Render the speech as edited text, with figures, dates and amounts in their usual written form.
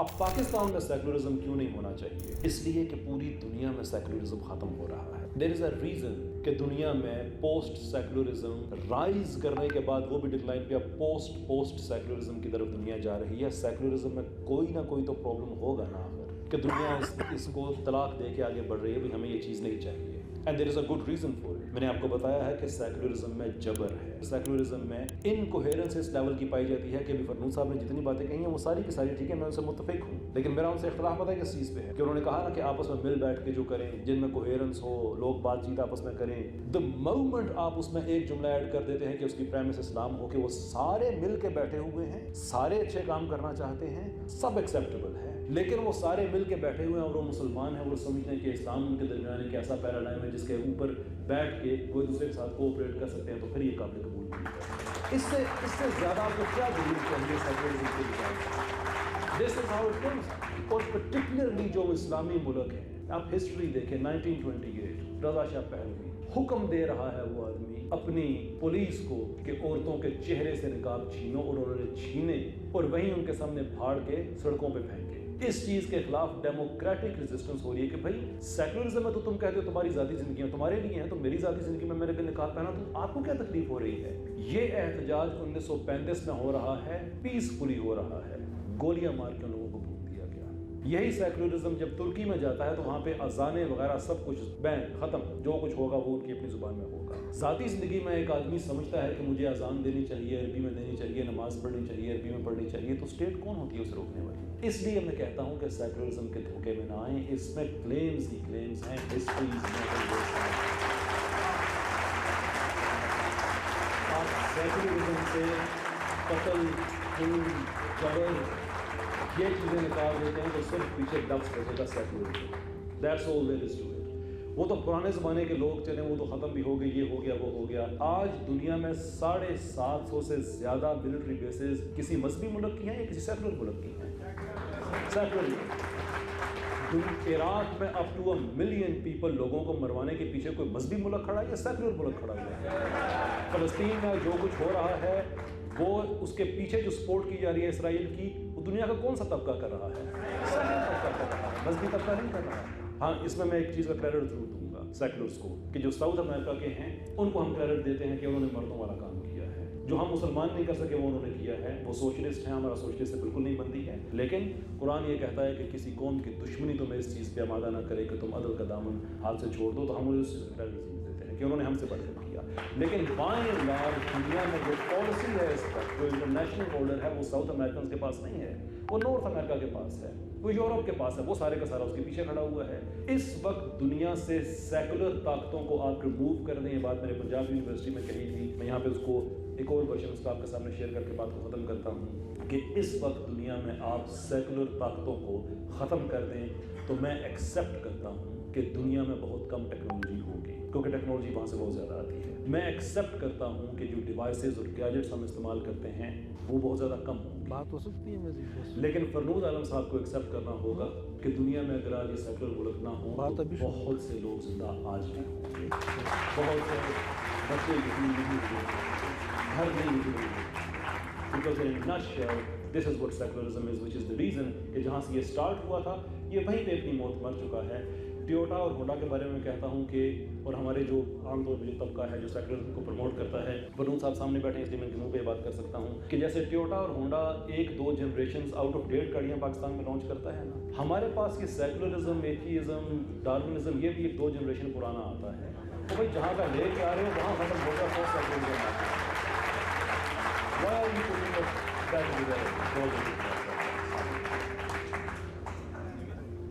اب پاکستان میں سیکولرزم کیوں نہیں ہونا چاہیے؟ اس لیے کہ پوری دنیا میں سیکولرزم ختم ہو رہا ہے. دیر از اے ریزن کہ دنیا میں پوسٹ سیکولرزم رائز کرنے کے بعد وہ بھی ڈکلائن پہ اب پوسٹ سیکولرزم کی طرف دنیا جا رہی ہے. سیکولرزم میں کوئی نہ کوئی تو پرابلم ہوگا نا آخر کہ دنیا اس کو طلاق دے کے آگے بڑھ رہی ہے. بھی ہمیں یہ چیز نہیں چاہیے. And there is a good reason for it. میں نے آپ کو بتایا ہے کہ سیکولرزم میں جبر ہے. سیکولرزم میں انکوہیرنس اس لیول کی پائی جاتی ہے کہ ابھی فرنود صاحب نے جتنی باتیں کہی ہیں وہ ساری کی ساری ٹھیک ہے, میں ان سے متفق ہوں, لیکن میرا ان سے اختلاف پتہ ہے کس چیز پہ ہے کہ انہوں نے کہا نا کہ آپس میں مل بیٹھ کے جو کریں جن میں کوہیرنس ہو, لوگ بات چیت آپس میں کریں. دا مومنٹ آپ اس میں ایک جملہ ایڈ کر دیتے ہیں کہ اس کی پریمس اسلام ہو, کہ وہ سارے مل کے بیٹھے ہوئے ہیں, سارے اچھے کام کرنا چاہتے ہیں, سب ایکسیپٹیبل ہے, لیکن وہ سارے مل کے بیٹھے ہوئے ہیں اور وہ مسلمان ہیں, وہ سمجھتے ہیں کہ اسلام ان کے درمیان ایک ایسا پیراڈائم ہے جس کے اوپر بیٹھ کے وہ دوسرے کے ساتھ کوآپریٹ کر سکتے ہیں, تو پھر یہ قابل قبول نہیں ہے. اس سے زیادہ آپ کو کیا دلیل چاہیے سیکولرزم کے بجائے؟ دس از ہاؤ اٹ گوز. اور پرٹیکولرلی جو اسلامی ملک ہیں, آپ ہسٹری دیکھیں 1928 رضا شاہ پہلوی حکم دے رہا ہے وہ آدمی اپنی پولیس کو کہ عورتوں کے چہرے سے نقاب چھینو, اور انہوں نے چھینے اور وہیں ان کے سامنے پھاڑ کے سڑکوں پہ پھینکے. اس چیز کے خلاف ڈیموکریٹک ریزسٹنس ہو رہی ہے کہ بھائی سیکولرزم میں تو تم کہتے ہو تمہاری ذاتی زندگی ہے, تمہارے لیے ہے, تو میری ذاتی زندگی میں نے نقاب پہنا تو آپ کو کیا تکلیف ہو رہی ہے؟ یہ احتجاج 1935 میں ہو رہا ہے, پیسفلی ہو رہا ہے, گولیاں مار کے لوگوں کو بھون دیا گیا. یہی سیکولرزم جب ترکی میں جاتا ہے تو وہاں پہ اذانیں وغیرہ سب کچھ بین ختم, جو کچھ ہوگا وہ ان کی اپنی زبان میں ہوگا. ذاتی زندگی میں ایک آدمی سمجھتا ہے کہ مجھے اذان دینی چاہیے, عربی میں دینی چاہیے, نماز پڑھنی چاہیے, عربی میں پڑھنی چاہیے, تو اسٹیٹ کون ہوتی ہے اسے روکنے والی؟ اس لیے میں کہتا ہوں کہ سیکولرزم کے دھوکے میں نہ آئیں. اس میں کلیمز ہی کلیمز ہیں, ہسٹریز میں. آپ سیکولرزم سے قتل, خون, جبر یہ چیزیں نکال دیتے ہیں تو صرف پیچھے ڈبس بیٹھے گا secularism. That's all there is to it. وہ تو پرانے زمانے کے لوگ چلے, وہ تو ختم بھی ہو گئے, یہ ہو گیا وہ ہو گیا. آج دنیا میں 750 سے زیادہ ملٹری بیسز کسی مذہبی ملک کی ہیں یا کسی سیکولر ملک کی ہیں؟ سیکولر. عراق میں اپ ٹو 1 ملین پیپل لوگوں کو مروانے کے پیچھے کوئی مذہبی ملک کھڑا ہے یا سیکولر ملک کھڑا ہوا ہے؟ فلسطین میں جو کچھ ہو رہا ہے وہ اس کے پیچھے جو سپورٹ کی جا رہی ہے اسرائیل کی, وہ دنیا کا کون سا طبقہ کر رہا ہے؟ سیکولر طبقہ کر رہا ہے, مذہبی طبقہ نہیں کر رہا ہے. ہاں, اس میں ایک چیز کا کریڈٹ ضرور دوں گا سیکولرز کو کہ جو ساؤتھ امریکہ کے ہیں ان کو ہم کریڈٹ دیتے ہیں کہ انہوں نے مردوں والا کام کیا ہے. جو ہم مسلمان نہیں کر سکے وہ انہوں نے کیا ہے. وہ سوشلسٹ ہیں, ہمارا سوشلسٹ سے بالکل نہیں بنتی ہے, لیکن قرآن یہ کہتا ہے کہ کسی قوم کی دشمنی تمہیں اس چیز پہ آمادہ نہ کرے کہ تم عدل کا دامن ہاتھ سے چھوڑ دو, تو ہم انہیں اس چیز کا کریڈٹ دیتے ہیں کہ انہوں نے ہم سے بڑھ کر کیا. لیکن بائیں لارج دنیا میں جو پالیسی ہے, اس کا جو انٹرنیشنل آرڈر ہے, وہ ساؤتھ امریکنز کے پاس نہیں ہے, وہ نارتھ امریکہ کے پاس ہے, وہ یورپ کے پاس ہے, وہ سارے کا سارا اس کے پیچھے کھڑا ہوا ہے. اس وقت دنیا سے سیکولر طاقتوں کو آپ ریموو کر دیں. یہ بات میں نے پنجاب یونیورسٹی میں کہی تھی, میں یہاں پہ اس کو ایک اور ورژن اس کا آپ کے سامنے شیئر کر کے بات کو ختم کرتا ہوں کہ اس وقت دنیا میں آپ سیکولر طاقتوں کو ختم کر دیں تو میں ایکسیپٹ کرتا ہوں کہ دنیا میں بہت کم ٹیکنالوجی ہوگی, کیونکہ ٹیکنالوجی وہاں سے بہت زیادہ آتی ہے. میں ایکسیپٹ کرتا ہوں کہ جو ڈیوائسز اور گیجٹس ہم استعمال کرتے ہیں وہ بہت زیادہ کم ہوں. بات ہو سکتی ہے مزید, لیکن فرنود عالم صاحب کو ایکسیپٹ کرنا ہوگا کہ دنیا میں اگر آج یہ سیکولر ملک نہ ہوں تو بہت سے لوگ زندہ آج بھی ہوں گے, بہت سے بچے یتیم نہیں ہوئے, گھر نہیں ہوئے. Because in a nutshell, this is what secularism is, which is the reason کہ جہاں سے یہ سٹارٹ ہوا تھا یہ وہیں پہ اپنی موت مر چکا ہے. ٹیوٹا اور ہونڈا کے بارے میں کہتا ہوں کہ, اور ہمارے جو عام طور پہ جو طبقہ ہے جو سیکولرزم کو پروموٹ کرتا ہے, فرنود صاحب سامنے بیٹھے ہیں اس لیے میں ان کے منہ پہ بات کر سکتا ہوں کہ جیسے ٹیوٹا اور Honda 1-2 generations out of date گاڑیاں پاکستان میں لانچ کرتا ہے نا, ہمارے پاس یہ سیکولرزم, ایتھیزم, ڈارونزم یہ بھی 1-2 جنریشن پرانا آتا ہے. تو بھائی جہاں کا لے کے آ رہے ہو وہاں ختم ہوگا تو سیکولرزم آتا ہے. Why are you putting that together?